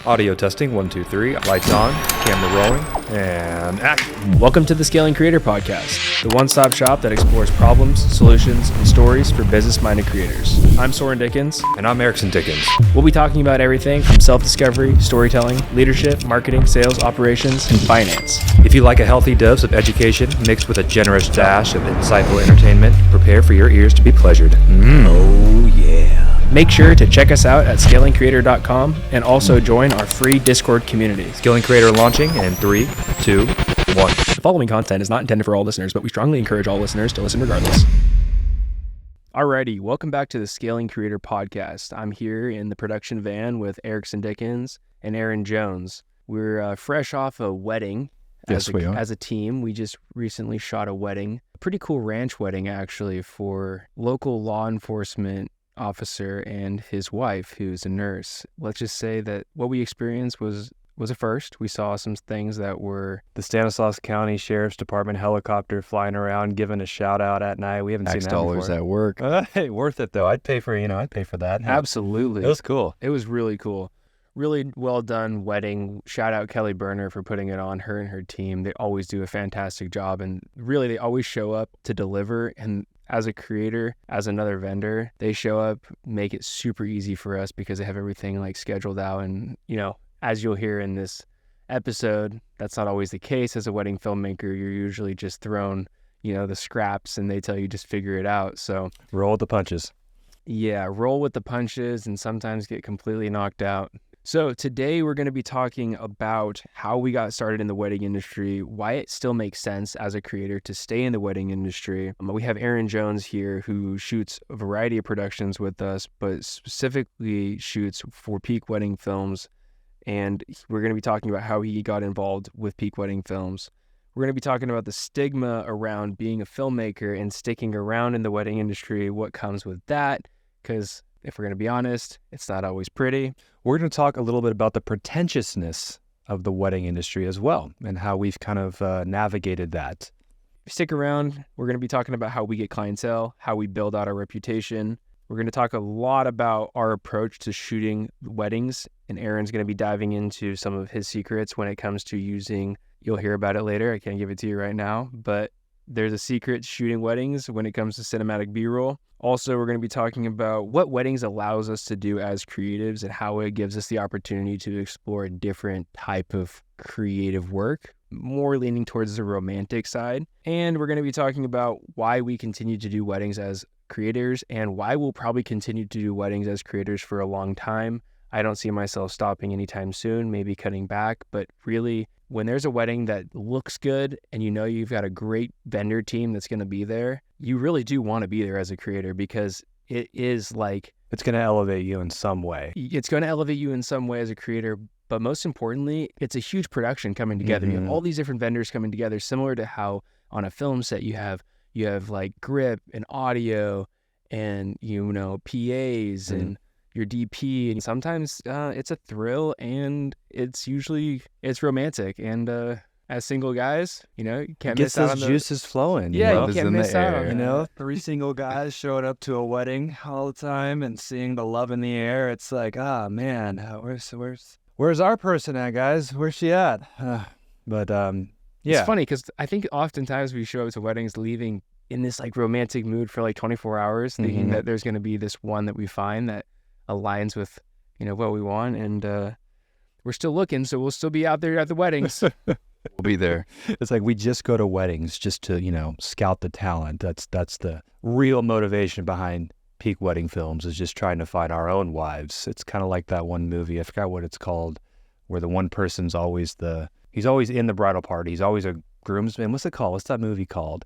Audio testing, 1, 2, 3. Lights on, camera rolling, and action. Welcome to the Scaling Creator Podcast, the one-stop shop that explores problems, solutions, and stories for business-minded creators. I'm Soren Dickens. And I'm Eriksen Dickens. We'll be talking about everything from self-discovery, storytelling, leadership, marketing, sales, operations, and finance. If you like a healthy dose of education mixed with a generous dash of insightful entertainment, prepare for your ears to be pleasured. Oh yeah. Make sure to check us out at scalingcreator.com and also join our free Discord community. Scaling Creator launching in 3, 2, 1. The following content is not intended for all listeners, but we strongly encourage all listeners to listen regardless. Alrighty, welcome back to the Scaling Creator Podcast. I'm here in the production van with Eriksen Dickens and Aaron Jones. We're fresh off a wedding. Yes, we are. As a team, we just recently shot a wedding. A pretty cool ranch wedding, actually, for local law enforcement officer and his wife, who's a nurse. Let's just say that what we experienced was a first. We saw some things that were The Stanislaus County Sheriff's Department helicopter flying around, giving a shout out at night. We haven't seen that before. $X at work. Hey, worth it though. I'd pay for that. absolutely. It was cool. It was really cool. Really well done wedding. Shout out Kelly Berner for putting it on, her and her team. They always do a fantastic job, and really they always show up to deliver. And as a creator, as another vendor, they show up, make it super easy for us because they have everything like scheduled out. And, you know, as you'll hear in this episode, that's not always the case. As a wedding filmmaker, you're usually just thrown, the scraps, and they tell you just figure it out. So Roll with the punches. yeah, roll with the punches and sometimes get completely knocked out. So today we're going to be talking about how we got started in the wedding industry, why it still makes sense as a creator to stay in the wedding industry. We have Aaron Jones here who shoots a variety of productions with us, but specifically shoots for Peak Wedding Films. And we're going to be talking about how he got involved with Peak Wedding Films. We're going to be talking about the stigma around being a filmmaker and sticking around in the wedding industry, what comes with that, because if we're going to be honest, it's not always pretty. We're going to talk a little bit about the pretentiousness of the wedding industry as well, and how we've kind of navigated that. Stick around. We're going to be talking about how we get clientele, how we build out our reputation. We're going to talk a lot about our approach to shooting weddings, and Aaron's going to be diving into some of his secrets when it comes to using, you'll hear about it later, I can't give it to you right now, but there's a secret to shooting weddings when it comes to cinematic B-roll. Also, we're going to be talking about what weddings allows us to do as creatives and how it gives us the opportunity to explore a different type of creative work, more leaning towards the romantic side. And we're going to be talking about why we continue to do weddings as creators and why we'll probably continue to do weddings as creators for a long time. I don't see myself stopping anytime soon, maybe cutting back, but really, when there's a wedding that looks good and you've got a great vendor team that's going to be there, you really do want to be there as a creator because it is like... It's going to elevate you in some way. It's going to elevate you in some way as a creator, but most importantly, it's a huge production coming together. You have all these different vendors coming together, similar to how on a film set you have like grip and audio and, PAs and your DP, and sometimes it's a thrill, and it's romantic, and as single guys, you can't miss out on the juices flowing. Yeah, you can't miss out on 3 single guys showing up to a wedding all the time and seeing the love in the air. It's like, man, where's our person at, guys? Where's she at? But yeah, it's funny because I think oftentimes we show up to weddings leaving in this like romantic mood for like 24 hours, thinking that there's going to be this one that we find that aligns with what we want, and we're still looking, so we'll still be out there at the weddings. We'll be there. it's like we just go to weddings just to scout the talent. That's the real motivation behind Peak Wedding Films, is just trying to find our own wives. It's kind of like that one movie, I forgot what it's called, where the one person's always he's always in the bridal party, he's always a groomsman. What's it called? What's that movie called?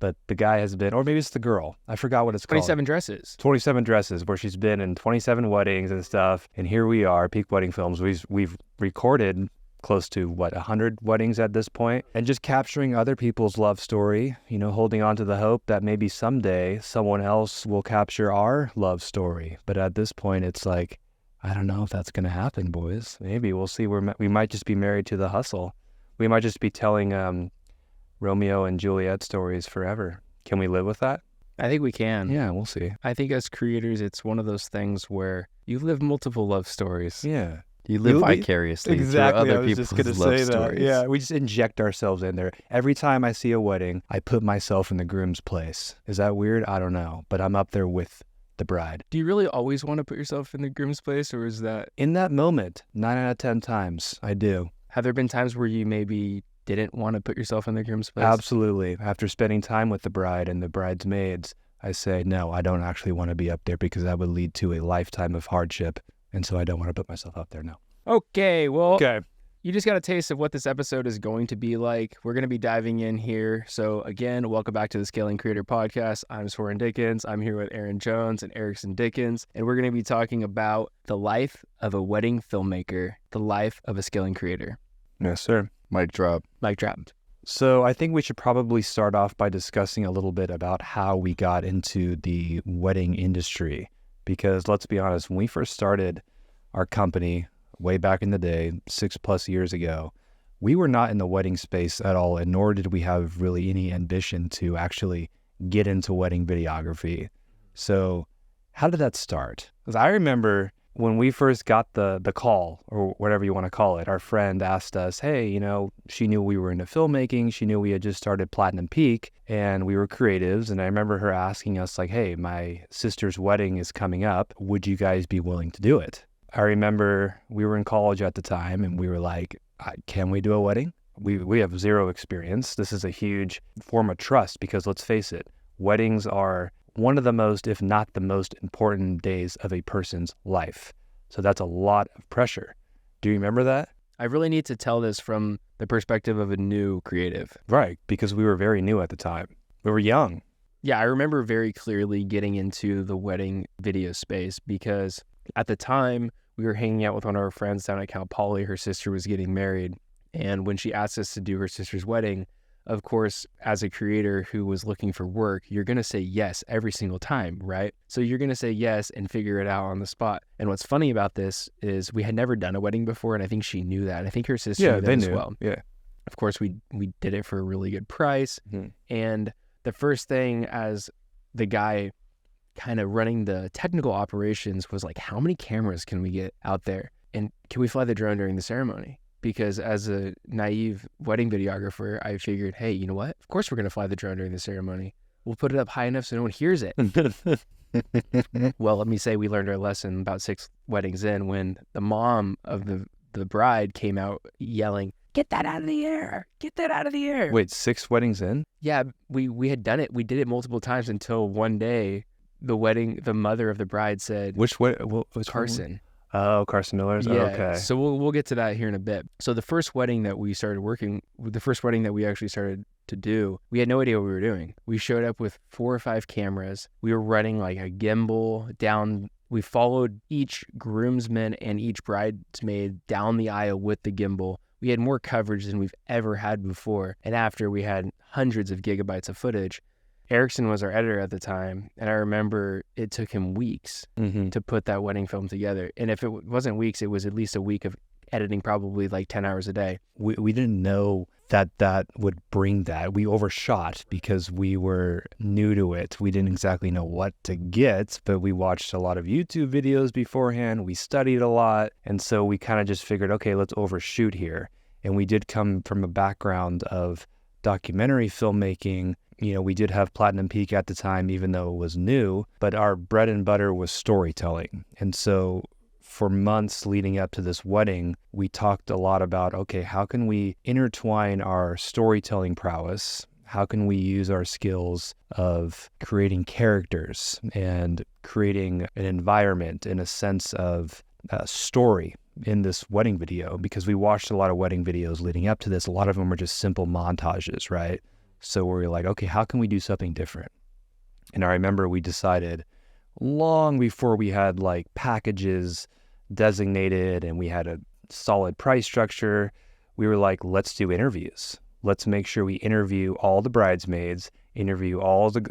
But the guy has been, or maybe it's the girl. I forgot what it's called. 27 Dresses. 27 Dresses, where she's been in 27 weddings and stuff. And here we are, Peak Wedding Films. We've recorded close to, 100 weddings at this point. And just capturing other people's love story, holding on to the hope that maybe someday someone else will capture our love story. But at this point, it's like, I don't know if that's going to happen, boys. Maybe. We'll see. We might just be married to the hustle. We might just be telling Romeo and Juliet stories forever. Can we live with that? I think we can. Yeah, we'll see. I think as creators, it's one of those things where you've lived multiple love stories. Yeah. You live You'll be- vicariously Exactly. through I other was just people's gonna love say that. stories. Yeah, we just inject ourselves in there. Every time I see a wedding, I put myself in the groom's place. Is that weird? I don't know, but I'm up there with the bride. Do you really always want to put yourself in the groom's place, or is that, In that moment, 9 out of 10 times, I do. have there been times where you maybe didn't want to put yourself in the groom's place? Absolutely. After spending time with the bride and the bridesmaids, I say, no, I don't actually want to be up there because that would lead to a lifetime of hardship. And so I don't want to put myself up there, no. Okay, well, Okay. you just got a taste of what this episode is going to be like. We're going to be diving in here. So again, welcome back to the Scaling Creator Podcast. I'm Soren Dickens. I'm here with Aaron Jones and Eriksen Dickens, and we're going to be talking about the life of a wedding filmmaker, the life of a scaling creator. Yes, sir. Mic drop. Mic dropped. So I think we should probably start off by discussing a little bit about how we got into the wedding industry. Because let's be honest, when we first started our company way back in the day, 6+ years ago, we were not in the wedding space at all, and nor did we have really any ambition to actually get into wedding videography. So how did that start? Because I remember when we first got the call, or whatever you want to call it, our friend asked us, hey, you know, she knew we were into filmmaking. She knew we had just started Platinum Peak and we were creatives. And I remember her asking us like, hey, my sister's wedding is coming up. Would you guys be willing to do it? I remember we were in college at the time and we were like, can we do a wedding? We have zero experience. This is a huge form of trust because let's face it, weddings are one of the most, if not the most important days of a person's life. So that's a lot of pressure. Do you remember that? I really need to tell this from the perspective of a new creative. Right, because we were very new at the time. We were young. Yeah, I remember very clearly getting into the wedding video space because at the time we were hanging out with one of our friends down at Cal Poly. Her sister was getting married. And when she asked us to do her sister's wedding, of course, as a creator who was looking for work, you're going to say yes every single time, right? So you're going to say yes and figure it out on the spot. And what's funny about this is we had never done a wedding before, and I think she knew that. And I think her sister knew that as well. Yeah. Of course, we did it for a really good price. Mm-hmm. And the first thing as the guy kind of running the technical operations was like, how many cameras can we get out there? And can we fly the drone during the ceremony? Because as a naive wedding videographer, I figured, hey, you know what? Of course we're going to fly the drone during the ceremony. We'll put it up high enough so no one hears it. Well, let me say we learned our lesson about 6 weddings in when the mom of the bride came out yelling, get that out of the air. Get that out of the air. Wait, 6 weddings in? Yeah, we had done it. We did it multiple times until one day the mother of the bride said, Which Carson. Oh, Carson Miller's? Yeah, Oh, okay. so we'll get to that here in a bit. So the first wedding that we actually started to do, we had no idea what we were doing. We showed up with 4 or 5 cameras. We were running like a gimbal down. We followed each groomsman and each bridesmaid down the aisle with the gimbal. We had more coverage than we've ever had before. And after, we had hundreds of gigabytes of footage. Eriksen was our editor at the time, and I remember it took him weeks to put that wedding film together. And if it wasn't weeks, it was at least a week of editing, probably like 10 hours a day. We didn't know that would bring that. We overshot because we were new to it. We didn't exactly know what to get, but we watched a lot of YouTube videos beforehand. We studied a lot. And so we kind of just figured, okay, let's overshoot here. And we did come from a background of documentary filmmaking. You know, we did have Platinum Peak at the time, even though it was new, but our bread and butter was storytelling. And so for months leading up to this wedding, we talked a lot about, okay, how can we intertwine our storytelling prowess? How can we use our skills of creating characters and creating an environment in a sense of story in this wedding video? Because we watched a lot of wedding videos leading up to this. A lot of them were just simple montages, right? So we were like, okay, how can we do something different? And I remember we decided long before we had like packages designated and we had a solid price structure, we were like, let's do interviews. Let's make sure we interview all the bridesmaids, interview all the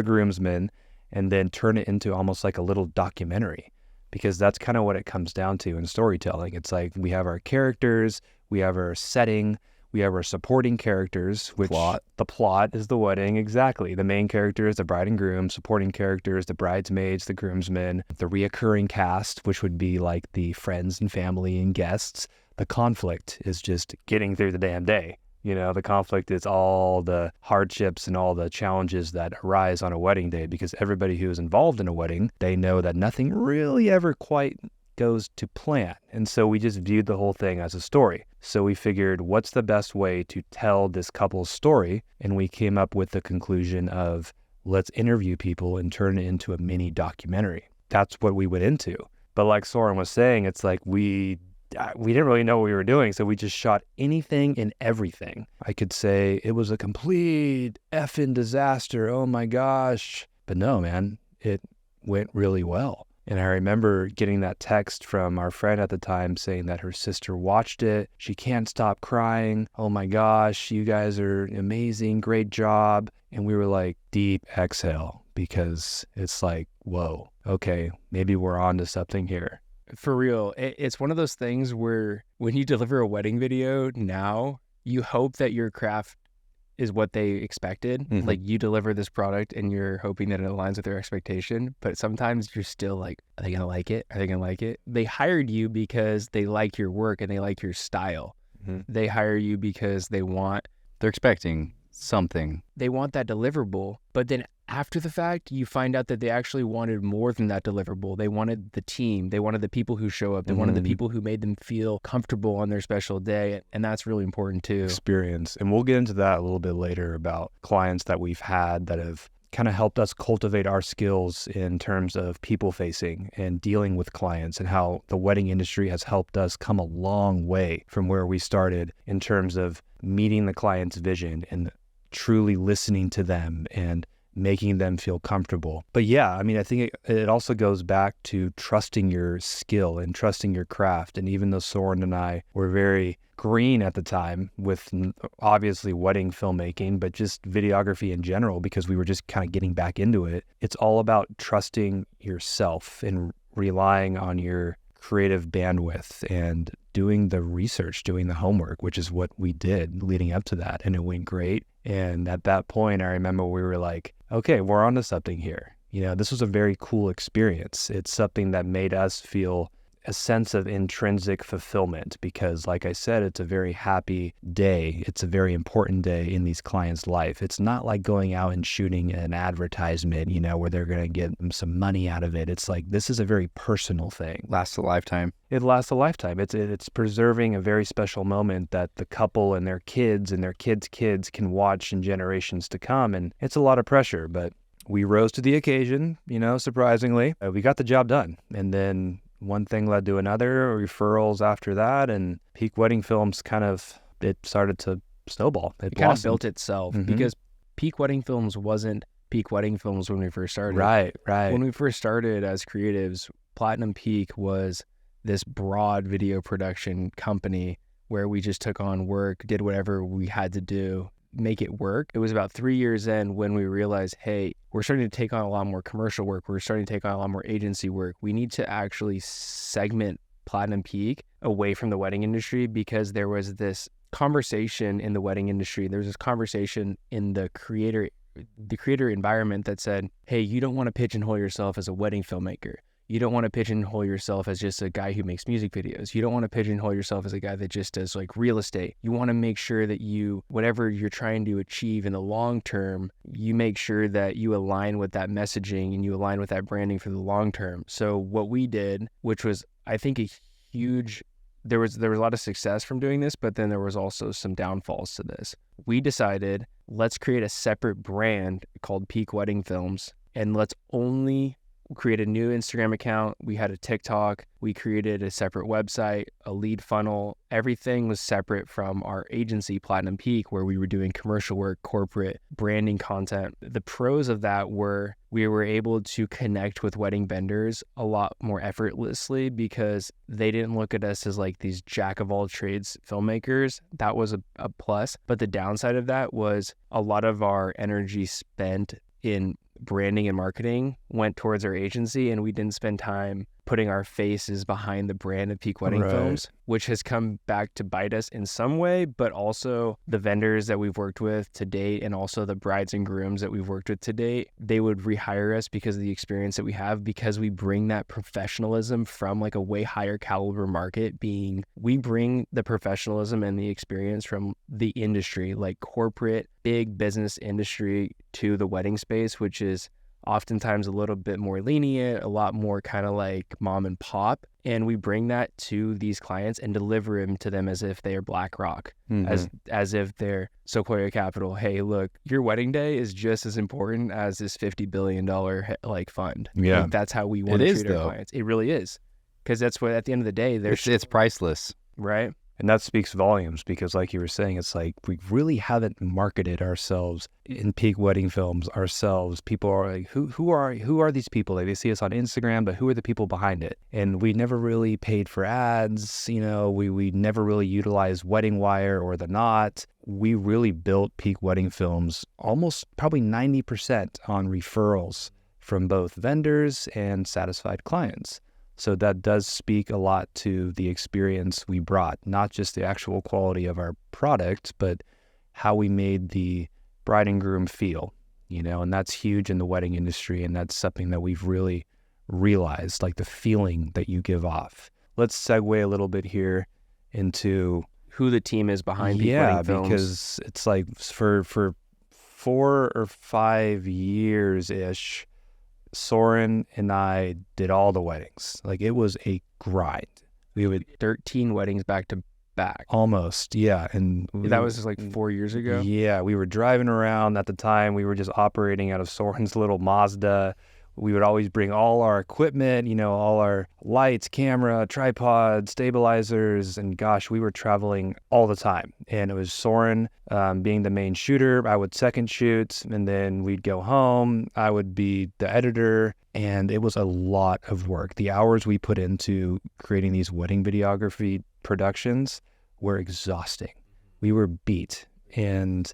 groomsmen, and then turn it into almost like a little documentary. Because that's kind of what it comes down to in storytelling. It's like we have our characters, we have our setting, We have our supporting characters, which Plot. the plot is the wedding. Exactly. The main character is the bride and groom, supporting characters, the bridesmaids, the groomsmen, the reoccurring cast, which would be like the friends and family and guests. The conflict is just getting through the damn day. You know, the conflict is all the hardships and all the challenges that arise on a wedding day, because everybody who is involved in a wedding, they know that nothing really ever quite goes to plan. And so we just viewed the whole thing as a story. So we figured, what's the best way to tell this couple's story? And we came up with the conclusion of, let's interview people and turn it into a mini documentary. That's what we went into. But like Soren was saying, it's like we didn't really know what we were doing, so we just shot anything and everything. I could say it was a complete effing disaster. Oh my gosh. But no, man, it went really well. And I remember getting that text from our friend at the time saying that her sister watched it. She can't stop crying. Oh my gosh, you guys are amazing. Great job. And we were like, deep exhale, because it's like, whoa, okay, maybe we're on to something here. For real, it's one of those things where when you deliver a wedding video now, you hope that your craft is what they expected. Mm-hmm. Like, you deliver this product and you're hoping that it aligns with their expectation, but sometimes you're still like, are they going to like it? Are they going to like it? They hired you because they like your work and they like your style. Mm-hmm. They hire you because they're expecting something. They want that deliverable, but then after the fact, you find out that they actually wanted more than that deliverable. They wanted the team. They wanted the people who show up. They wanted the people who made them feel comfortable on their special day. And that's really important too. Experience. And we'll get into that a little bit later about clients that we've had that have kind of helped us cultivate our skills in terms of people facing and dealing with clients, and how the wedding industry has helped us come a long way from where we started in terms of meeting the client's vision and truly listening to them and making them feel comfortable. But yeah, I mean, I think it also goes back to trusting your skill and trusting your craft. And even though Soren and I were very green at the time with obviously wedding filmmaking, but just videography in general, because we were just kind of getting back into it, it's all about trusting yourself and relying on your creative bandwidth and doing the research, doing the homework, which is what we did leading up to that. And it went great. And at that point, I remember we were like, okay, we're onto something here. You know, this was a very cool experience. It's something that made us feel a sense of intrinsic fulfillment, because like I said, it's a very happy day. It's a very important day in these clients' life. It's not like going out and shooting an advertisement, you know, where they're going to get some money out of it. It's like, this is a very personal thing. Lasts a lifetime. It lasts a lifetime. It's preserving a very special moment that the couple and their kids and their kids' kids can watch in generations to come. And it's a lot of pressure, but we rose to the occasion, you know, surprisingly. We got the job done. And then one thing led to another, referrals after that, and Peak Wedding Films it started to snowball. It kind of blossomed. built itself because Peak Wedding Films wasn't Peak Wedding Films when we first started. Right. When we first started as creatives, Platinum Peak was this broad video production company where we just took on work, did whatever we had to do, make it work. It was about 3 years in when we realized, hey, we're starting to take on a lot more commercial work. We're starting to take on a lot more agency work. We need to actually segment Platinum Peak away from the wedding industry, because there was this conversation in the wedding industry. There was this conversation in the creator environment that said, hey, you don't want to pigeonhole yourself as a wedding filmmaker. You don't want to pigeonhole yourself as just a guy who makes music videos. You don't want to pigeonhole yourself as a guy that just does like real estate. You want to make sure that whatever you're trying to achieve in the long term, you make sure that you align with that messaging and you align with that branding for the long term. So what we did, which was, I think, there was a lot of success from doing this, but then there was also some downfalls to this. We decided, let's create a separate brand called Peak Wedding Films, and let's only create a new Instagram account. We had a TikTok. We created a separate website, a lead funnel. Everything was separate from our agency, Platinum Peak, where we were doing commercial work, corporate branding content. The pros of that were we were able to connect with wedding vendors a lot more effortlessly, because they didn't look at us as like these jack of all trades filmmakers. That was a plus. But the downside of that was a lot of our energy spent in branding and marketing went towards our agency, and we didn't spend time putting our faces behind the brand of Peak Wedding Right. Films, which has come back to bite us in some way, but also the vendors that we've worked with to date and also the brides and grooms that we've worked with to date, they would rehire us because of the experience that we have, because we bring that professionalism from like a way higher caliber market, being we bring the professionalism and the experience from the industry, like corporate, big business industry, to the wedding space, which is oftentimes a little bit more lenient, a lot more kind of like mom and pop. And we bring that to these clients and deliver them to them as if they are BlackRock, as if they're Sequoia Capital. Hey, look, your wedding day is just as important as this $50 billion like fund. Yeah. Like, that's how we want It to is, treat our though. clients. It really is. Because that's what, at the end of the day, they're It's priceless. right. And that speaks volumes, because like you were saying, it's like we really haven't marketed ourselves in Peak Wedding Films ourselves. People are like, who are these people? Like, they see us on Instagram, but who are the people behind it? And we never really paid for ads. We never really utilized Wedding Wire or The Knot. We really built Peak Wedding Films almost probably 90% on referrals from both vendors and satisfied clients. So that does speak a lot to the experience we brought, not just the actual quality of our product, but how we made the bride and groom feel, and that's huge in the wedding industry. And that's something that we've really realized, like the feeling that you give off. Let's segue a little bit here into Who the team is behind Peak Wedding Films. because it's like for 4 or 5 years-ish, Soren and I did all the weddings. Like, it was a grind. We would 13 weddings back to back. almost, yeah. And That was just like 4 years ago. yeah, we were driving around at the time. We were just operating out of Soren's little Mazda. We would always bring all our equipment, all our lights, camera, tripod, stabilizers, and gosh, we were traveling all the time. And it was Soren being the main shooter. I would second shoot, and then we'd go home. I would be the editor, and it was a lot of work. The hours we put into creating these wedding videography productions were exhausting. We were beat, and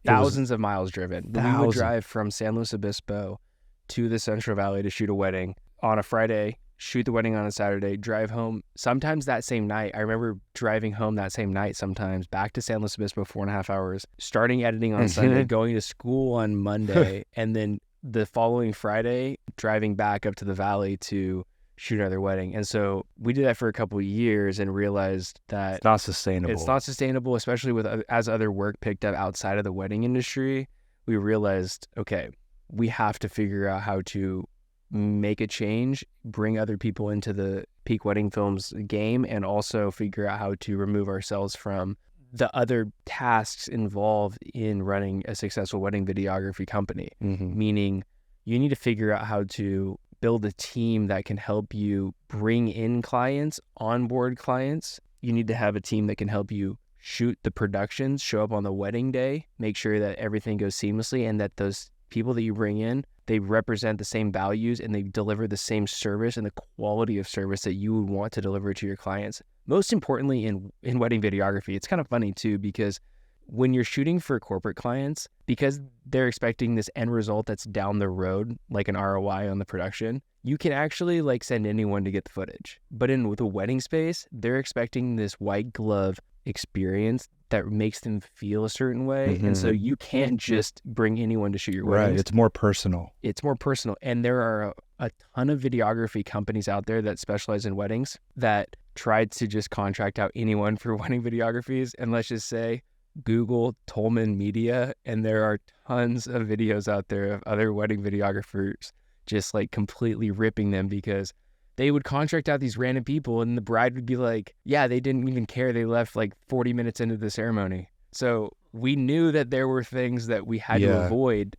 it was Thousands of miles driven. We would Thousands. drive from San Luis Obispo to the Central Valley to shoot a wedding on a Friday, shoot the wedding on a Saturday, drive home sometimes that same night. I remember driving home that same night sometimes, back to San Luis Obispo 4.5 hours, starting editing on Sunday, going to school on Monday, and then the following Friday, driving back up to the valley to shoot another wedding. And so we did that for a couple of years and realized that it's not sustainable. it's not sustainable, especially with as other work picked up outside of the wedding industry. We realized, okay, we have to figure out how to make a change, bring other people into the Peak Wedding Films game, and also figure out how to remove ourselves from the other tasks involved in running a successful wedding videography company. Meaning, you need to figure out how to build a team that can help you bring in clients, onboard clients. You need to have a team that can help you shoot the productions, show up on the wedding day, make sure that everything goes seamlessly, and that those people that you bring in, they represent the same values and they deliver the same service and the quality of service that you would want to deliver to your clients. Most importantly, in wedding videography, it's kind of funny too, because when you're shooting for corporate clients, because they're expecting this end result that's down the road, like an ROI on the production, you can actually like send anyone to get the footage. But in the wedding space, they're expecting this white glove experience that makes them feel a certain way. And so you can't just bring anyone to shoot your weddings. Right. It's more personal. It's more personal. And there are a ton of videography companies out there that specialize in weddings that tried to just contract out anyone for wedding videographies. And let's just say Google Tolman Media, and there are tons of videos out there of other wedding videographers just like completely ripping them because they would contract out these random people and the bride would be like, yeah, they didn't even care. They left like 40 minutes into the ceremony. So we knew that there were things that we had to avoid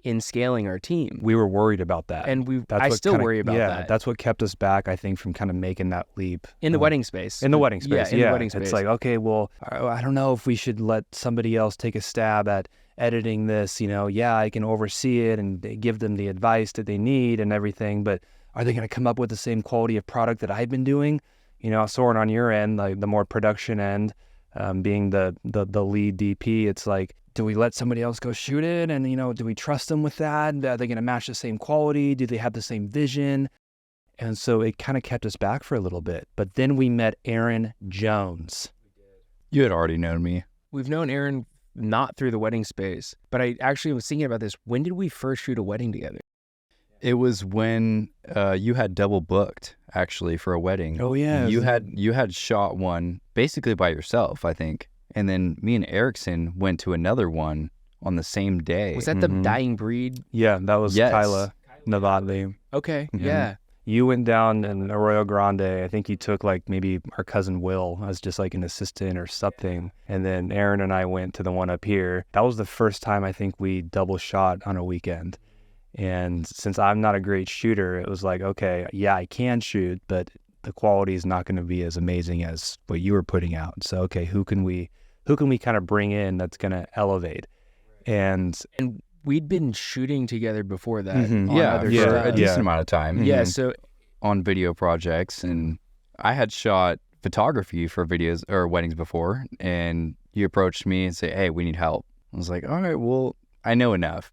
in scaling our team. We were worried about that. And I still worry about that. That's what kept us back, I think, from kind of making that leap. In the wedding space. In the wedding space, Yeah, in the wedding space. It's like, okay, well, I don't know if we should let somebody else take a stab at editing this. Yeah, I can oversee it and give them the advice that they need and everything, but are they going to come up with the same quality of product that I've been doing? Soren, on your end, like the more production end, being the lead DP, it's like, do we let somebody else go shoot it? And, do we trust them with that? Are they going to match the same quality? Do they have the same vision? And so it kind of kept us back for a little bit. But then we met Aaron Jones. You had already known me. We've known Aaron not through the wedding space, but I actually was thinking about this. When did we first shoot a wedding together? It was when you had double booked actually for a wedding. Oh, yeah. You had shot one basically by yourself, I think. And then me and Eriksen went to another one on the same day. Was that the Dying Breed? Yeah, that was Yes. Kyla Novotny. Okay, Mhm. yeah. You went down in Arroyo Grande. I think you took like maybe our cousin Will as just like an assistant or something. And then Aaron and I went to the one up here. That was the first time I think we double shot on a weekend. And since I'm not a great shooter, it was like, okay, yeah, I can shoot, but the quality is not going to be as amazing as what you were putting out. So, okay, who can we kind of bring in that's going to elevate? And we'd been shooting together before that. Mhm. On Yeah, other for stuff. a decent amount of time. Yeah, Mhm. so On video projects, and I had shot photography for videos or weddings before, and you approached me and say, hey, we need help. I was like, all right, well, I know enough.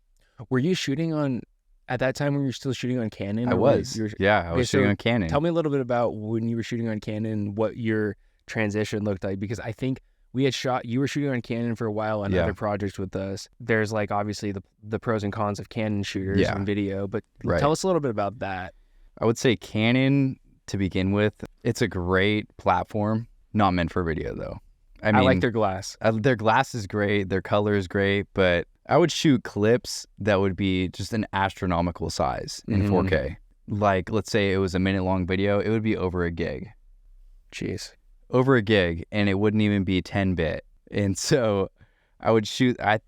were you shooting on, at that time when you were still shooting on Canon? I or was. you were- Yeah, I Okay, was shooting so on Canon. Tell me a little bit about when you were shooting on Canon, what your transition looked like, because I think you were shooting on Canon for a while on Yeah. other projects with us. There's like obviously the pros and cons of Canon shooters Yeah. and video, but Right. tell us a little bit about that. I would say Canon, to begin with, it's a great platform, not meant for video though. I mean, like their glass. their glass is great, their color is great, but I would shoot clips that would be just an astronomical size in Mhm. 4K. Like, let's say it was a minute long video, it would be over a gig. Jeez. Over a gig, and it wouldn't even be 10-bit. And so I would shoot, I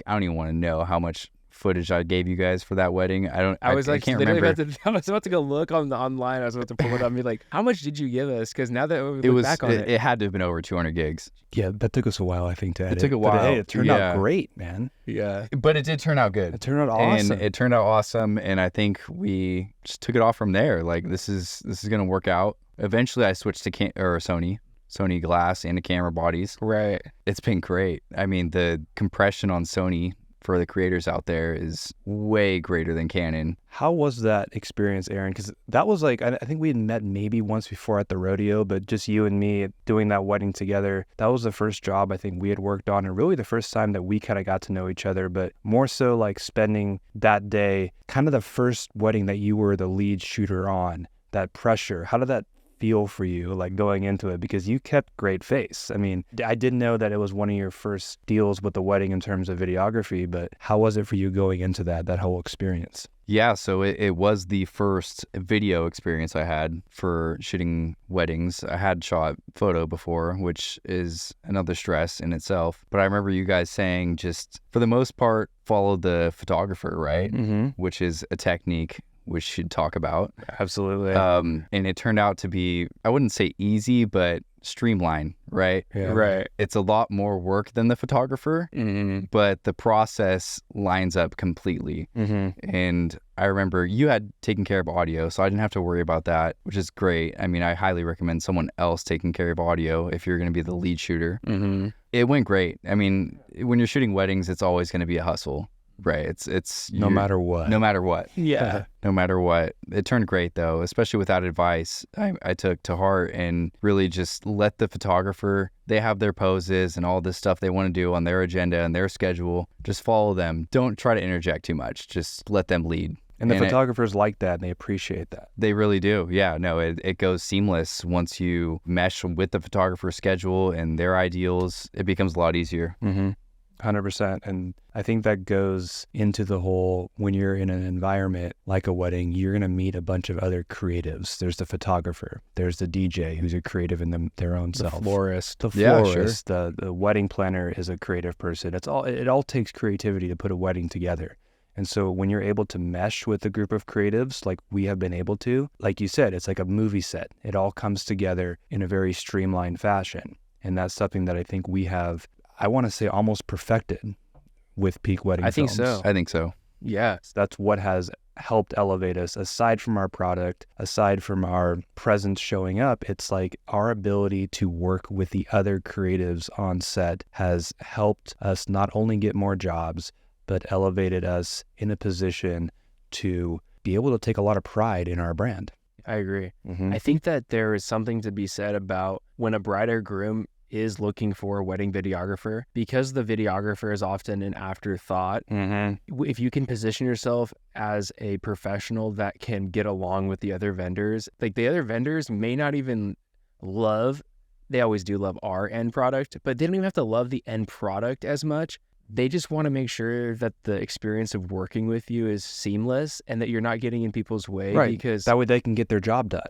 don't even want to know how much footage I gave you guys for that wedding. I was like, can't literally remember. I was about to go look online. I was about to pull it up and be like, how much did you give us? Because now that we look back on it. e It had to have been over 200 gigs. yeah, that took us a while, I think, to edit. took a But, while. hey, it turned Yeah. out great, man. Yeah. But it did turn out good. It turned out awesome. And it turned out awesome, and I think we just took it off from there. Like, this is gonna work out. Eventually, I switched to Sony glass and the camera bodies. Right. It's been great. I mean, the compression on Sony for the creators out there is way greater than Canon. How was that experience, Aaron? Because that was like, I think we had met maybe once before at the rodeo, but just you and me doing that wedding together, that was the first job I think we had worked on, and really the first time that we kind of got to know each other, but more so like spending that day, kind of the first wedding that you were the lead shooter on, that pressure. How did that feel for you, like going into it? Because you kept great face. I mean, I didn't know that it was one of your first deals with the wedding in terms of videography, but how was it for you going into that whole experience? Yeah, so it was the first video experience I had for shooting weddings. I had shot photo before, which is another stress in itself. But I remember you guys saying, just for the most part, follow the photographer, right? Mm-hmm. Which is a technique we should talk about. Absolutely. And it turned out to be, I wouldn't say easy, but streamlined, right? Yeah. Right. It's a lot more work than the photographer, Mm-hmm. but the process lines up completely. Mm-hmm. And I remember you had taken care of audio, so I didn't have to worry about that, which is great. I mean, I highly recommend someone else taking care of audio if you're going to be the lead shooter. Mm-hmm. It went great. I mean, when you're shooting weddings, it's always going to be a hustle, right? It's No matter what. no matter what. Yeah. No matter what. It turned great though, especially with that advice I took to heart, and really just let the photographer, they have their poses and all this stuff they want to do on their agenda and their schedule. Just follow them. Don't try to interject too much. Just let them lead. And the And photographers like that, and they appreciate that. They really do. Yeah, no, it goes seamless once you mesh with the photographer's schedule and their ideals. It becomes a lot easier. Mm-hmm. 100%. And I think that goes into the whole, when you're in an environment like a wedding, you're going to meet a bunch of other creatives. There's the photographer, there's the DJ who's a creative in their own The self. florist. The Yeah, florist, the wedding planner is a creative person. It all takes creativity to put a wedding together. And so when you're able to mesh with a group of creatives like we have been able to, like you said, it's like a movie set. It all comes together in a very streamlined fashion. And that's something that I think we have, I want to say, almost perfected with Peak Wedding I think Films. so. I think so. Yeah. That's what has helped elevate us. Aside from our product, aside from our presence showing up, it's like our ability to work with the other creatives on set has helped us not only get more jobs, but elevated us in a position to be able to take a lot of pride in our brand. I agree. Mm-hmm. I think that there is something to be said about when a bride or groom is looking for a wedding videographer, because the videographer is often an afterthought. Mm-hmm. If you can position yourself as a professional that can get along with the other vendors, like the other vendors may not even they always do love our end product, but they don't even have to love the end product as much. They just want to make sure that the experience of working with you is seamless and that you're not getting in people's way. Right. Because That way they can get their job done.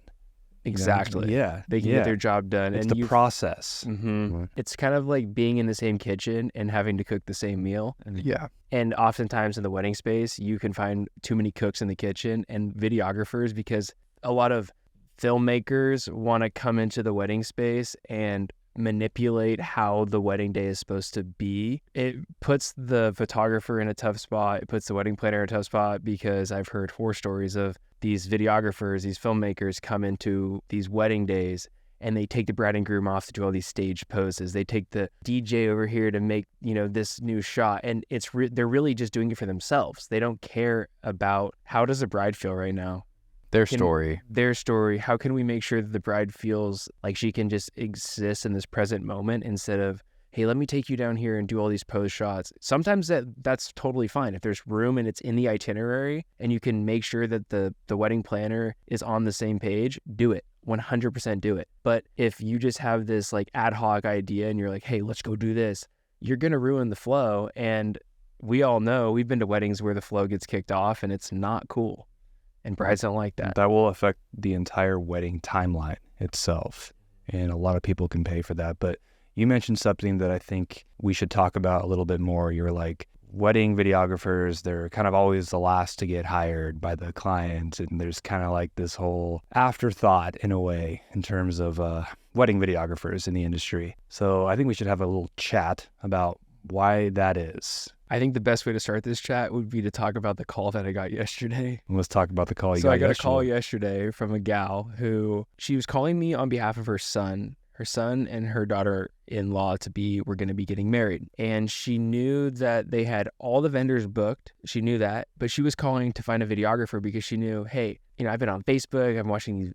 exactly. Yeah. They can get their job done. It's and the process. Mm-hmm. It's kind of like being in the same kitchen and having to cook the same meal. Yeah. And oftentimes in the wedding space, you can find too many cooks in the kitchen and videographers, because a lot of filmmakers want to come into the wedding space and manipulate how the wedding day is supposed to be. It puts the photographer in a tough spot. It puts the wedding planner in a tough spot, because I've heard horror stories of these videographers, these filmmakers come into these wedding days and they take the bride and groom off to do all these stage poses. They take the DJ over here to make, this new shot. And they're really just doing it for themselves. They don't care about how does the bride feel right now? Their story. How can we make sure that the bride feels like she can just exist in this present moment, instead of, hey, let me take you down here and do all these pose shots? Sometimes that's totally fine. If there's room and it's in the itinerary and you can make sure that the wedding planner is on the same page, do it. 100% do it. But if you just have this like ad hoc idea and you're like, hey, let's go do this, you're going to ruin the flow. And we all know, we've been to weddings where the flow gets kicked off and it's not cool. And brides don't like that. That will affect the entire wedding timeline itself. And a lot of people can pay for that. But you mentioned something that I think we should talk about a little bit more. You're like, wedding videographers, they're kind of always the last to get hired by the client. And there's kind of like this whole afterthought in a way in terms of wedding videographers in the industry. So I think we should have a little chat about why that is. I think the best way to start this chat would be to talk about the call that I got yesterday. Let's talk about the call you got yesterday. So I got yesterday. a call yesterday from a gal who, she was calling me on behalf of her son. Her son and her daughter-in-law were going to be getting married. And she knew that they had all the vendors booked. She knew that, but she was calling to find a videographer because she knew, hey, I've been on Facebook,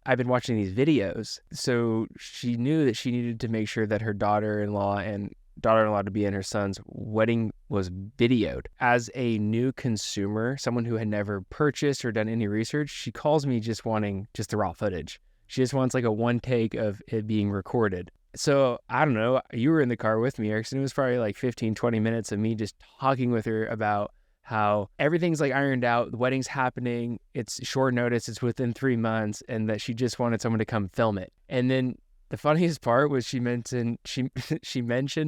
I've been watching these videos. So she knew that she needed to make sure that her daughter-in-law to be in her son's wedding was videoed. As a new consumer, someone who had never purchased or done any research, she calls me just wanting just the raw footage. She just wants like a one take of it being recorded. So I don't know, you were in the car with me, Eriksen. It was probably like 15, 20 minutes of me just talking with her about how everything's like ironed out, the wedding's happening, it's short notice, it's within 3 months, and that she just wanted someone to come film it. And then the funniest part was she mentioned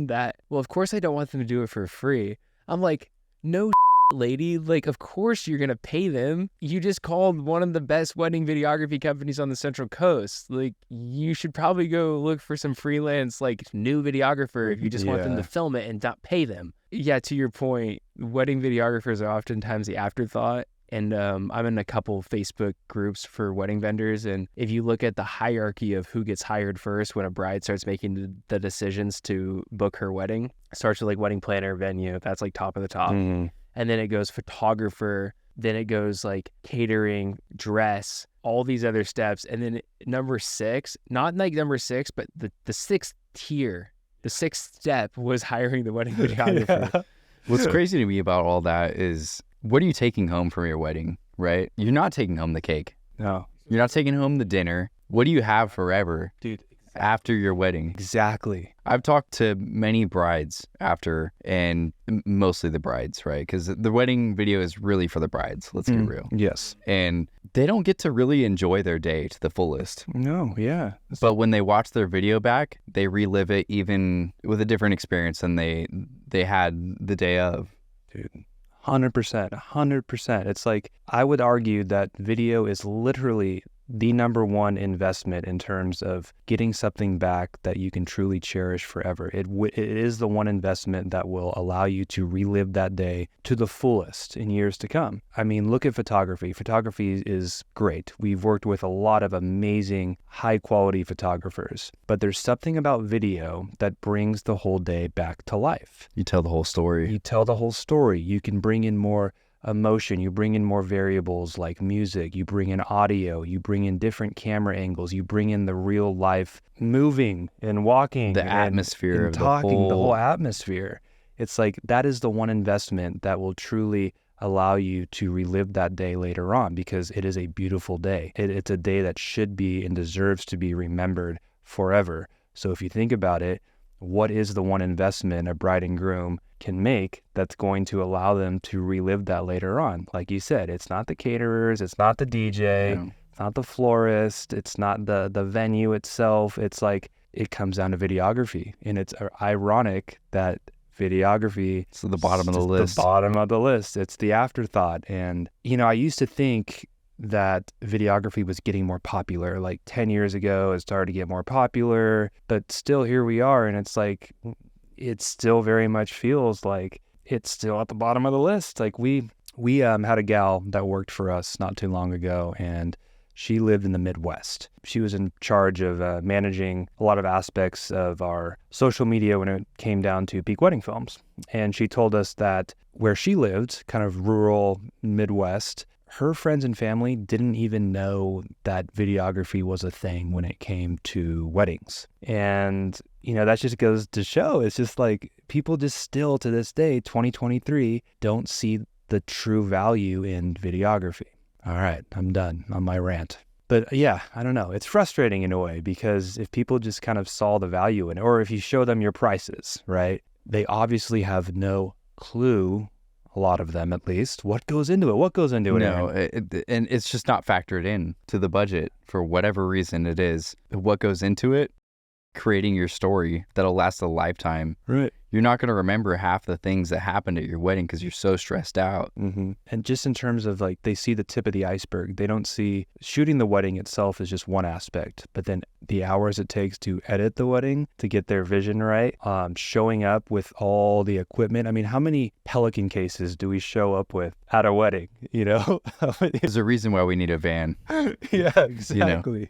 that, well, of course I don't want them to do it for free. I'm like, no lady, like, of course you're gonna pay them. You just called one of the best wedding videography companies on the Central Coast. Like, you should probably go look for some freelance, like, new videographer if you just want them to film it and not pay them. Yeah, to your point, wedding videographers are oftentimes the afterthought. And I'm in a couple Facebook groups for wedding vendors. And if you look at the hierarchy of who gets hired first when a bride starts making the decisions to book her wedding, it starts with like wedding planner, venue. That's like top of the top. Mm-hmm. And then it goes photographer. Then it goes like catering, dress, all these other steps. And then number 6, not like number 6, but the 6th tier, the 6th step was hiring the wedding videographer. Yeah. What's crazy to me about all that is, what are you taking home from your wedding, right? You're not taking home the cake. No. You're not taking home the dinner. What do you have forever, Dude, after your wedding? exactly. I've talked to many brides after, and mostly the brides, right? Because the wedding video is really for the brides. Let's get real. Yes. And they don't get to really enjoy their day to the fullest. No, yeah. But when they watch their video back, they relive it even with a different experience than they had the day of. Dude, 100%. It's like, I would argue that video is literally the number one investment in terms of getting something back that you can truly cherish forever. It is the one investment that will allow you to relive that day to the fullest in years to come. I mean, look at photography. Photography is great. We've worked with a lot of amazing, high quality photographers, but there's something about video that brings the whole day back to life. You tell the whole story. You tell the whole story. You can bring in more emotion, you bring in more variables like music, you bring in audio, you bring in different camera angles, you bring in the real life moving and walking, The atmosphere and of talking, the whole whole. atmosphere. It's like that is the one investment that will truly allow you to relive that day later on, because it is a beautiful day. It's a day that should be and deserves to be remembered forever. So if you think about it, what is the one investment a bride and groom can make that's going to allow them to relive that later on? Like you said, it's not the caterers, it's not the DJ, No. it's not the florist, it's not the venue itself. It's like, it comes down to videography. And it's ironic that videography So the bottom of the list. The bottom of the list. It's the afterthought. And, I used to think that videography was getting more popular. Like 10 years ago, it started to get more popular, but still here we are. And it's like, it still very much feels like it's still at the bottom of the list. Like we had a gal that worked for us not too long ago, and she lived in the Midwest. She was in charge of managing a lot of aspects of our social media when it came down to Peak Wedding Films. And she told us that where she lived, kind of rural Midwest, her friends and family didn't even know that videography was a thing when it came to weddings. And, that just goes to show, it's just like people just still to this day, 2023, don't see the true value in videography. All right, I'm done on my rant. But yeah, I don't know. It's frustrating in a way, because if people just kind of saw the value in it, or if you show them your prices, right, they obviously have no clue, a lot of them at least, what goes into it. What goes into it? No, Aaron? and it's just not factored in to the budget for whatever reason it is. What goes into it? Creating your story that'll last a lifetime. Right. You're not going to remember half the things that happened at your wedding because you're so stressed out. Mm-hmm. And just in terms of like, they see the tip of the iceberg. They don't see shooting the wedding itself is just one aspect, but then the hours it takes to edit the wedding, to get their vision right, showing up with all the equipment. I mean, how many Pelican cases do we show up with at a wedding? There's a reason why we need a van. Yeah, exactly.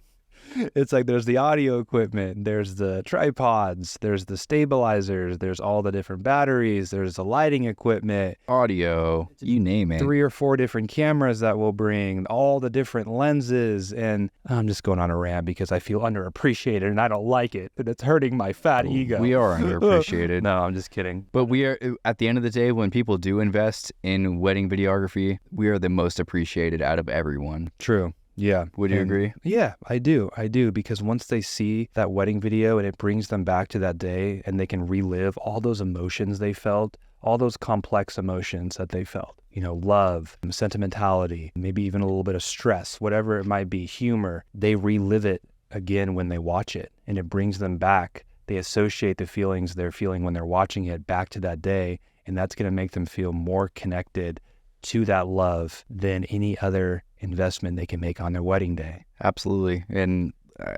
It's like there's the audio equipment, there's the tripods, there's the stabilizers, there's all the different batteries, there's the lighting equipment, Audio, you name it. 3 or 4 different cameras that we'll bring, all the different lenses. And I'm just going on a rant because I feel underappreciated and I don't like it. And it's hurting my fat ego. We are underappreciated. No, I'm just kidding. But we are, at the end of the day, when people do invest in wedding videography, we are the most appreciated out of everyone. True. Yeah. Would you agree? Yeah, I do, because once they see that wedding video and it brings them back to that day, and they can relive all those emotions they felt, all those complex emotions that they felt, love, sentimentality, maybe even a little bit of stress, whatever it might be, humor, they relive it again when they watch it, and it brings them back. They associate the feelings they're feeling when they're watching it back to that day, and that's going to make them feel more connected to that love than any other investment they can make on their wedding day. Absolutely. And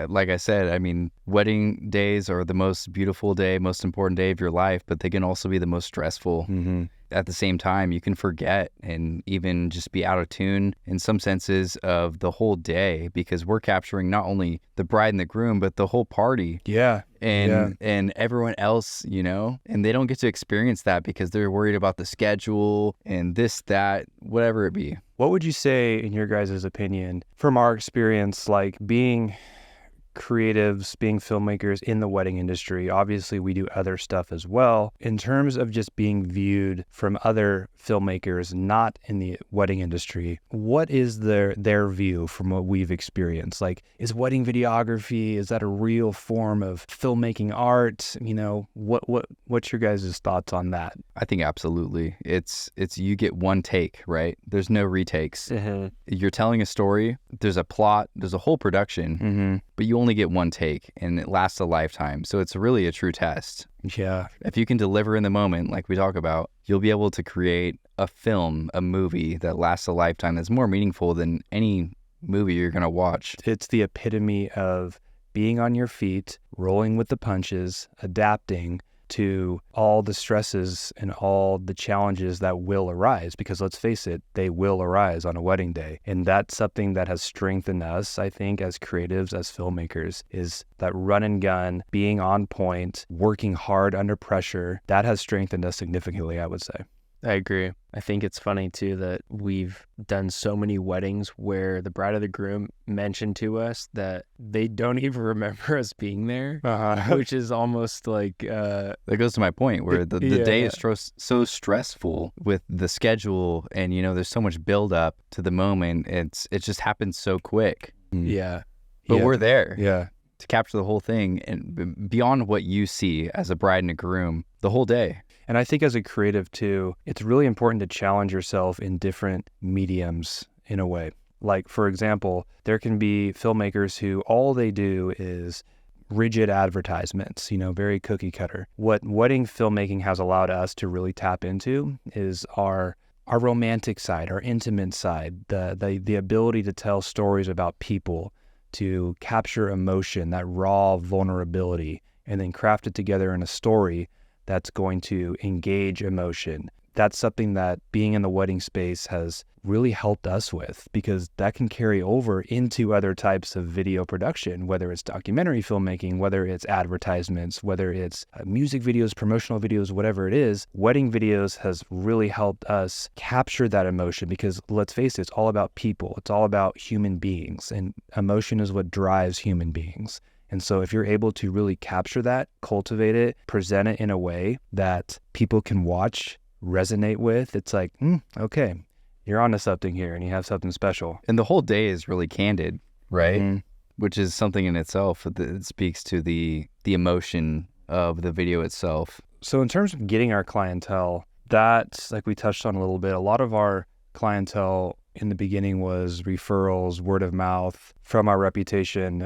like I said, I mean, wedding days are the most beautiful day, most important day of your life, but they can also be the most stressful. Mm-hmm. At the same time, you can forget and even just be out of tune in some senses of the whole day, because we're capturing not only the bride and the groom, but the whole party. Yeah. And everyone else, and they don't get to experience that because they're worried about the schedule and this, that, whatever it be. What would you say, in your guys' opinion, from our experience, like being creatives, being filmmakers in the wedding industry? Obviously, we do other stuff as well. In terms of just being viewed from other filmmakers not in the wedding industry, what is their view from what we've experienced? Like, is wedding videography, is that a real form of filmmaking art? What's your guys' thoughts on that? I think absolutely. It's you get one take, right? There's no retakes. Mm-hmm. You're telling a story, there's a plot, there's a whole production, Mm-hmm. but you only get one take and it lasts a lifetime. So it's really a true test. Yeah. If you can deliver in the moment, like we talk about, you'll be able to create a film, a movie that lasts a lifetime that's more meaningful than any movie you're going to watch. It's the epitome of being on your feet, rolling with the punches, adapting to all the stresses and all the challenges that will arise, because let's face it, they will arise on a wedding day. And that's something that has strengthened us, I think, as creatives, as filmmakers, is that run and gun, being on point, working hard under pressure. That has strengthened us significantly, I would say. I agree. I think it's funny too that we've done so many weddings where the bride or the groom mentioned to us that they don't even remember us being there, which is almost like That goes to my point where the day is so stressful with the schedule, and there's so much build up to the moment. It just happens so quick. Yeah. But we're there. Yeah. To capture the whole thing and beyond what you see as a bride and a groom the whole day. And I think as a creative too, it's really important to challenge yourself in different mediums in a way. Like, for example, there can be filmmakers who all they do is rigid advertisements, very cookie cutter. What wedding filmmaking has allowed us to really tap into is our romantic side, our intimate side, the ability to tell stories about people, to capture emotion, that raw vulnerability, and then craft it together in a story that's going to engage emotion. That's something that being in the wedding space has really helped us with, because that can carry over into other types of video production, whether it's documentary filmmaking, whether it's advertisements, whether it's music videos, promotional videos, whatever it is. Wedding videos has really helped us capture that emotion, because let's face it, it's all about people. It's all about human beings, and emotion is what drives human beings. And so if you're able to really capture that, cultivate it, present it in a way that people can watch, resonate with, it's like, okay, you're onto something here and you have something special. And the whole day is really candid, right? Which is something in itself that speaks to the emotion of the video itself. So in terms of getting our clientele, that's like we touched on a little bit. A lot of our clientele in the beginning was referrals, word of mouth from our reputation.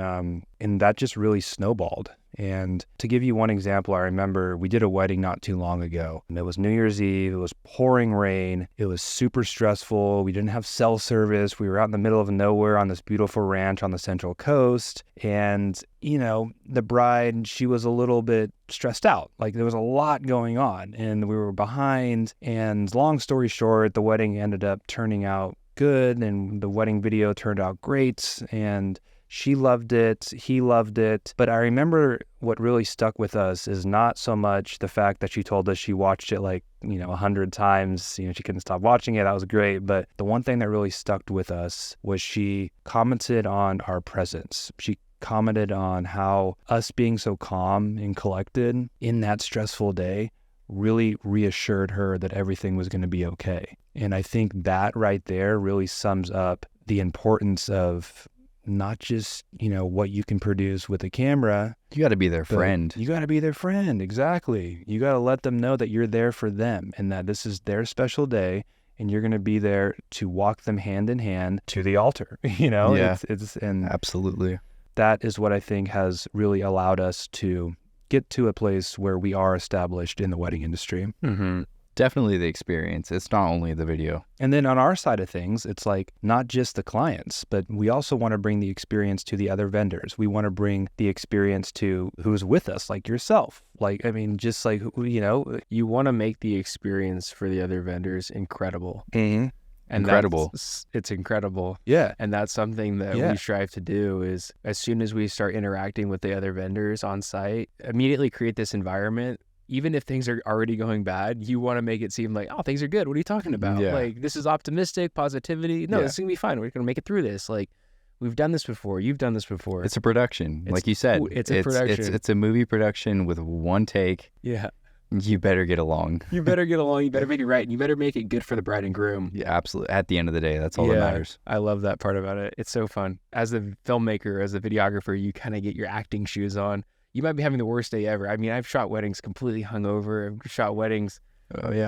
And that just really snowballed. And to give you one example, I remember we did a wedding not too long ago. And it was New Year's Eve. It was pouring rain. It was super stressful. We didn't have cell service. We were out in the middle of nowhere on this beautiful ranch on the Central Coast. And, the bride, she was a little bit stressed out. Like there was a lot going on and we were behind. And long story short, the wedding ended up turning out good, and the wedding video turned out great, and she loved it, he loved it. But I remember what really stuck with us is not so much the fact that she told us she watched it 100 times, she couldn't stop watching it. That was great. But the one thing that really stuck with us was she commented on our presence. She commented on how us being so calm and collected in that stressful day really reassured her that everything was going to be okay. And I think that right there really sums up the importance of not just, what you can produce with a camera. You got to be their friend. You got to be their friend. Exactly. You got to let them know that you're there for them and that this is their special day, and you're going to be there to walk them hand in hand to the altar. Yeah, and absolutely. That is what I think has really allowed us to get to a place where we are established in the wedding industry. Mm-hmm. Definitely the experience. It's not only the video. And then on our side of things, it's like not just the clients, but we also want to bring the experience to the other vendors. We want to bring the experience to who's with us, like yourself. You want to make the experience for the other vendors incredible. Mm-hmm. And incredible. It's incredible. Yeah. And that's something that we strive to do is as soon as we start interacting with the other vendors on site, immediately create this environment. Even if things are already going bad, you want to make it seem like, things are good. What are you talking about? Yeah. Like, this is optimistic, positivity. No, this is going to be fine. We're going to make it through this. Like, we've done this before. You've done this before. It's a production. Like you said, it's a production. It's a movie production with one take. Yeah. You better get along. You better get along. You better make it right. And you better make it good for the bride and groom. Yeah, absolutely. At the end of the day, that's all that matters. I love that part about it. It's so fun. As a filmmaker, as a videographer, you kind of get your acting shoes on. You might be having the worst day ever. I mean, I've shot weddings completely hungover. I've shot weddings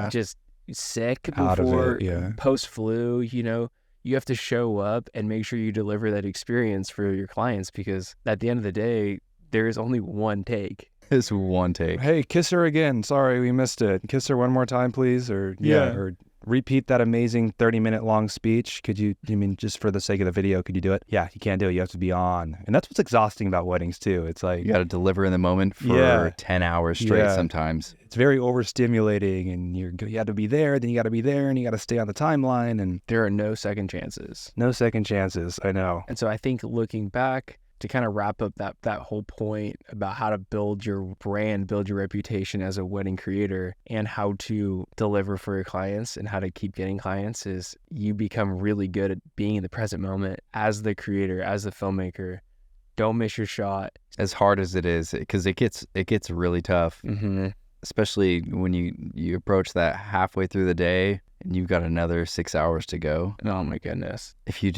just sick before, post-flu, You have to show up and make sure you deliver that experience for your clients, because at the end of the day, there is only one take. It's one take. Hey, kiss her again. Sorry, we missed it. Kiss her one more time, please. Or or repeat that amazing 30-minute long speech. Could you, just for the sake of the video, could you do it? Yeah, you can't do it. You have to be on. And that's what's exhausting about weddings too. It's like you got to deliver in the moment for 10 hours straight sometimes. It's very overstimulating, and you have to be there, then you got to be there, and you got to stay on the timeline, and there are no second chances. No second chances. I know. And so I think looking back, to kind of wrap up that whole point about how to build your brand, build your reputation as a wedding creator, and how to deliver for your clients and how to keep getting clients, is you become really good at being in the present moment as the creator, as the filmmaker. Don't miss your shot. As hard as it is, because it gets really tough, especially when you approach that halfway through the day and you've got another 6 hours to go. Oh my goodness. If you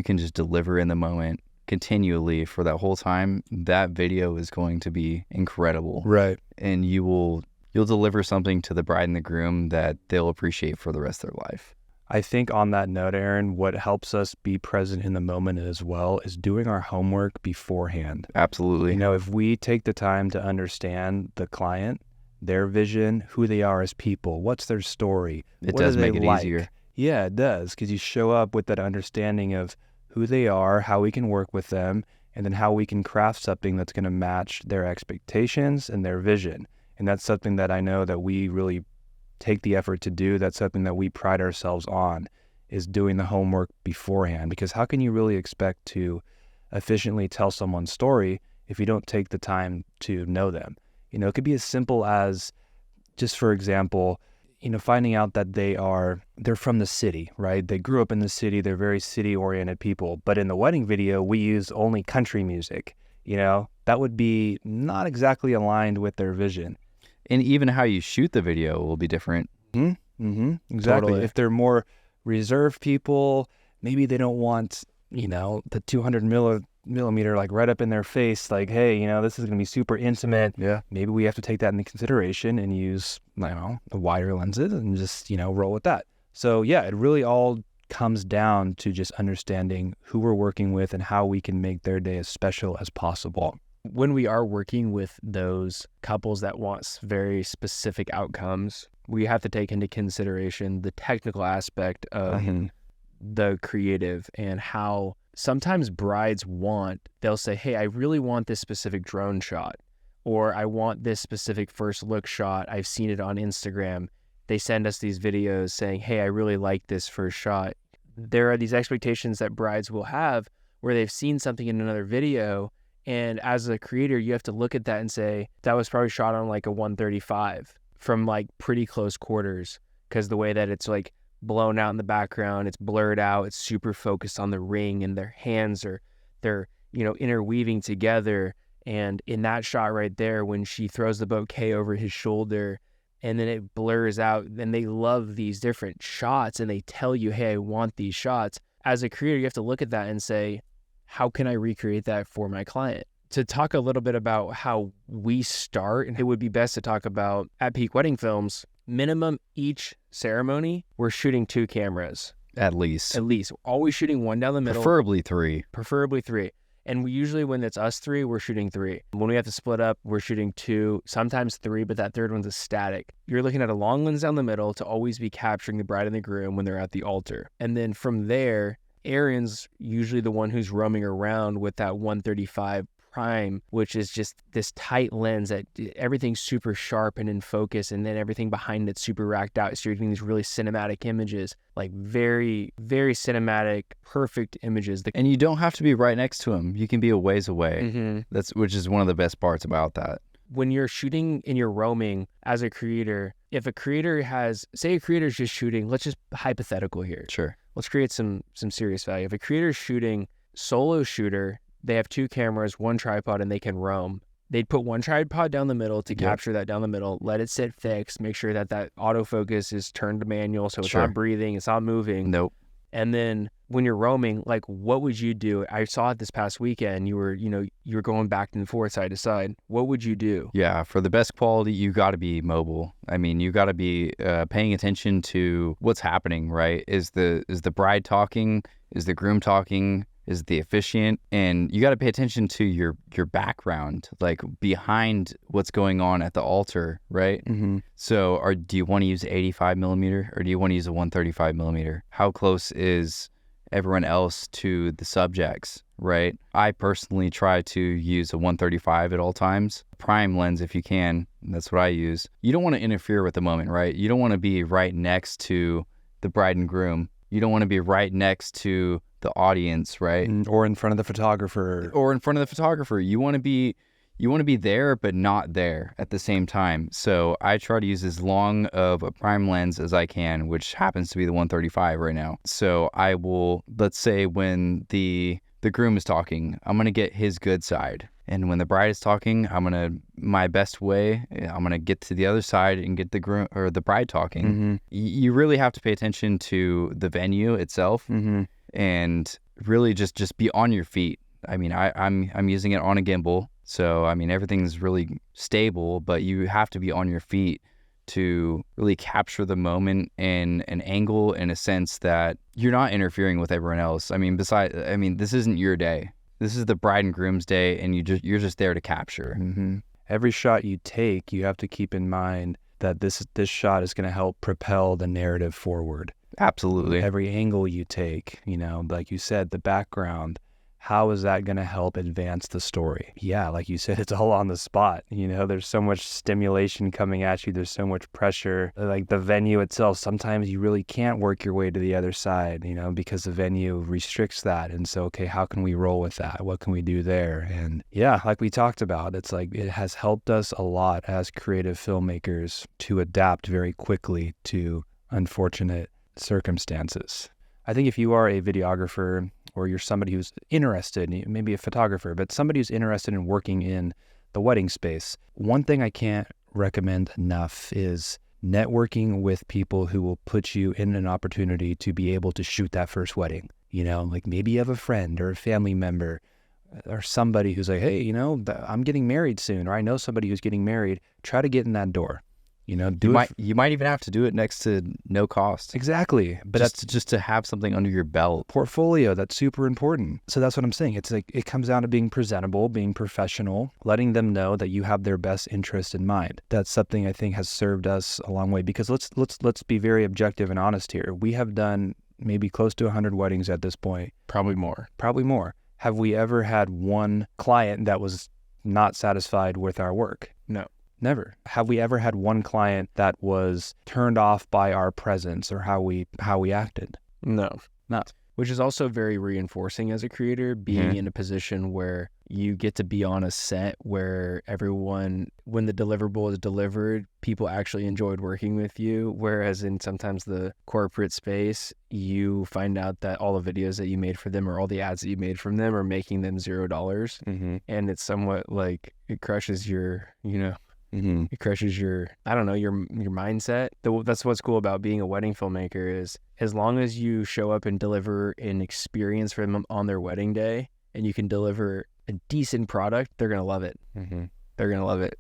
can just deliver in the moment continually for that whole time, that video is going to be incredible. Right. And you'll deliver something to the bride and the groom that they'll appreciate for the rest of their life. I think on that note, Aaron, what helps us be present in the moment as well is doing our homework beforehand. Absolutely. You know, if we take the time to understand the client, their vision, who they are as people, what's their story, It what does do they make it like? easier. Yeah, it does, because you show up with that understanding of who they are, how we can work with them, and then how we can craft something that's going to match their expectations and their vision. And that's something that I know that we really take the effort to do. That's something that we pride ourselves on, is doing the homework beforehand. Because how can you really expect to efficiently tell someone's story if you don't take the time to know them? You know, it could be as simple as, just for example, you know, finding out that they're from the city, right? They grew up in the city. They're very city-oriented people. But in the wedding video, we use only country music. You know, that would be not exactly aligned with their vision. And even how you shoot the video will be different. Exactly. Totally. If they're more reserved people, maybe they don't want, you know, the 200 millimeter like right up in their face, like, hey, you know, this is going to be super intimate. Yeah. Maybe we have to take that into consideration and use, I don't know, wider lenses and just, you know, roll with that. So yeah, it really all comes down to just understanding who we're working with and how we can make their day as special as possible. When we are working with those couples that want very specific outcomes, we have to take into consideration the technical aspect of the creative and how sometimes brides they'll say, hey, I really want this specific drone shot, or I want this specific first look shot. I've seen it on Instagram. They send us these videos saying, hey, I really like this first shot. There are these expectations that brides will have where they've seen something in another video. And as a creator, you have to look at that and say, that was probably shot on like a 135 from like pretty close quarters, because the way that it's like blown out in the background, it's blurred out, it's super focused on the ring, and their hands they're, you know, interweaving together. And in that shot right there, when she throws the bouquet over his shoulder and then it blurs out, and they love these different shots and they tell you, hey, I want these shots. As a creator, you have to look at that and say, how can I recreate that for my client? To talk a little bit about how we start, and it would be best to talk about at Peak Wedding Films, minimum each ceremony, we're shooting 2 cameras. At least. At least. Always shooting one down the middle. Preferably 3. Preferably 3. And we usually, when it's us 3, we're shooting 3. When we have to split up, we're shooting 2, sometimes 3, but that third one's a static. You're looking at a long lens down the middle to always be capturing the bride and the groom when they're at the altar. And then from there, Aaron's usually the one who's roaming around with that 135 prime, which is just this tight lens that everything's super sharp and in focus, and then everything behind it's super racked out. So you're getting these really cinematic images, like very, very cinematic, perfect images. And you don't have to be right next to him. You can be a ways away. Which is one of the best parts about that. When you're shooting and you're roaming as a creator, if a creator say a creator's just shooting, let's just hypothetical here. Sure. Let's create some serious value. If a creator's shooting solo shooter, they have 2 cameras, 1 tripod, and they can roam. They'd put 1 tripod down the middle to capture that down the middle, let it sit fixed, make sure that autofocus is turned to manual so it's not breathing, it's not moving. Nope. And then when you're roaming, like, what would you do? I saw it this past weekend. You were going back and forth side to side. What would you do? Yeah, for the best quality, you got to be mobile. I mean, you got to be paying attention to what's happening, right? Is the bride talking? Is the groom talking? Is the officiant? And you got to pay attention to your background, like behind what's going on at the altar, right? So do you want to use 85 millimeter or do you want to use a 135 millimeter? How close is everyone else to the subjects, right? I personally try to use a 135 at all times. Prime lens if you can. That's what I use. You don't want to interfere with the moment, right? You don't want to be right next to the bride and groom. You don't want to be right next to the the audience, right? Or in front of the photographer. Or in front of the photographer. You want to be there, but not there at the same time. So I try to use as long of a prime lens as I can, which happens to be the 135 right now. So I will, let's say when the groom is talking, I'm going to get his good side. And when the bride is talking, my best way, I'm going to get to the other side and get the groom or the bride talking. Mm-hmm. You really have to pay attention to the venue itself and really just be on your feet. I mean, I'm using it on a gimbal. So, I mean, everything's really stable, but you have to be on your feet to really capture the moment in an angle in a sense that you're not interfering with everyone else. I mean, this isn't your day. This is the bride and groom's day, and you're just there to capture. Mm-hmm. Every shot you take, you have to keep in mind that this shot is going to help propel the narrative forward. Absolutely. Every angle you take, like you said, the background, how is that going to help advance the story? Yeah, like you said, it's all on the spot. There's so much stimulation coming at you. There's so much pressure. Like the venue itself, sometimes you really can't work your way to the other side, because the venue restricts that. And so, okay, how can we roll with that? What can we do there? And yeah, like we talked about, it's like it has helped us a lot as creative filmmakers to adapt very quickly to unfortunate circumstances. I think if you are a videographer or you're somebody who's interested, maybe a photographer, but somebody who's interested in working in the wedding space, one thing I can't recommend enough is networking with people who will put you in an opportunity to be able to shoot that first wedding. Like maybe you have a friend or a family member or somebody who's like, hey, I'm getting married soon, or I know somebody who's getting married. Try to get in that door. You might even have to do it next to no cost. Exactly. But just to have something under your belt. Portfolio, that's super important. So that's what I'm saying. It's like it comes down to being presentable, being professional, letting them know that you have their best interest in mind. That's something I think has served us a long way, because let's be very objective and honest here. We have done maybe close to 100 weddings at this point. Probably more. Have we ever had one client that was not satisfied with our work? No. Never. Have we ever had one client that was turned off by our presence or how we acted? No. Not. Which is also very reinforcing as a creator, being in a position where you get to be on a set where everyone, when the deliverable is delivered, people actually enjoyed working with you. Whereas in sometimes the corporate space, you find out that all the videos that you made for them or all the ads that you made from them are making them $0. Mm-hmm. And it's somewhat like it crushes your, Mm-hmm. it crushes your mindset. That's what's cool about being a wedding filmmaker is as long as you show up and deliver an experience for them on their wedding day and you can deliver a decent product, they're going to love it. Mm-hmm. They're going to love it.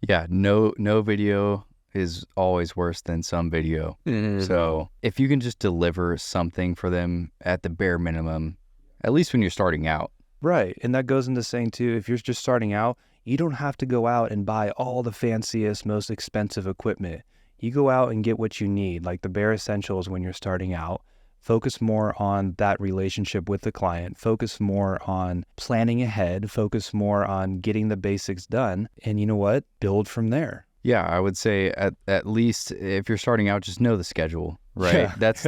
Yeah, no video is always worse than some video. Mm-hmm. So if you can just deliver something for them at the bare minimum, at least when you're starting out. Right. And that goes into saying too, if you're just starting out, you don't have to go out and buy all the fanciest, most expensive equipment. You go out and get what you need, like the bare essentials when you're starting out. Focus more on that relationship with the client. Focus more on planning ahead. Focus more on getting the basics done. And you know what? Build from there. Yeah, I would say at least if you're starting out, just know the schedule, right? Yeah. That's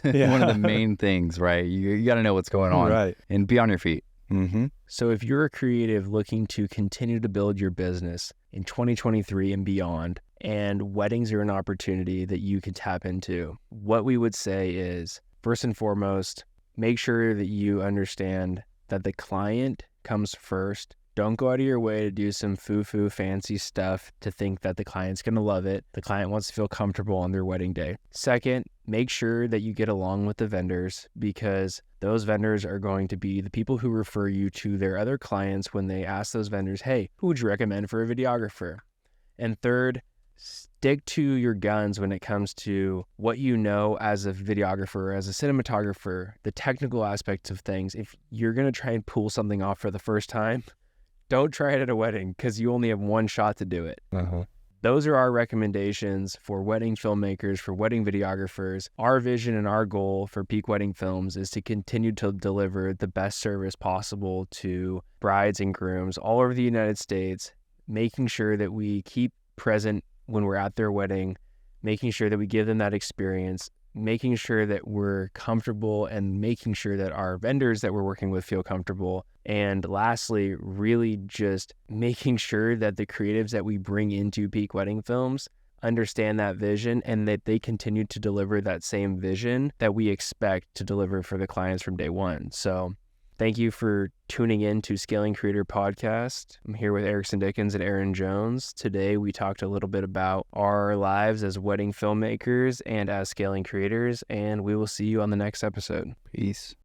Yeah. one of the main things, right? You got to know what's going on, Right. and be on your feet. Mm-hmm. So if you're a creative looking to continue to build your business in 2023 and beyond, and weddings are an opportunity that you can tap into, what we would say is, first and foremost, make sure that you understand that the client comes first. Don't go out of your way to do some foo-foo fancy stuff to think that the client's going to love it. The client wants to feel comfortable on their wedding day. Second, make sure that you get along with the vendors, because those vendors are going to be the people who refer you to their other clients when they ask those vendors, hey, who would you recommend for a videographer? And third, stick to your guns when it comes to what you know as a videographer, as a cinematographer, the technical aspects of things. If you're going to try and pull something off for the first time, don't try it at a wedding, because you only have one shot to do it. Uh-huh. Those are our recommendations for wedding filmmakers, for wedding videographers. Our vision and our goal for Peak Wedding Films is to continue to deliver the best service possible to brides and grooms all over the United States, making sure that we keep present when we're at their wedding, making sure that we give them that experience making sure that we're comfortable and making sure that our vendors that we're working with feel comfortable. And lastly, really just making sure that the creatives that we bring into Peak Wedding Films understand that vision and that they continue to deliver that same vision that we expect to deliver for the clients from day one. So thank you for tuning in to Scaling Creator Podcast. I'm here with Eriksen Dickens and Aaron Jones. Today, we talked a little bit about our lives as wedding filmmakers and as scaling creators, and we will see you on the next episode. Peace.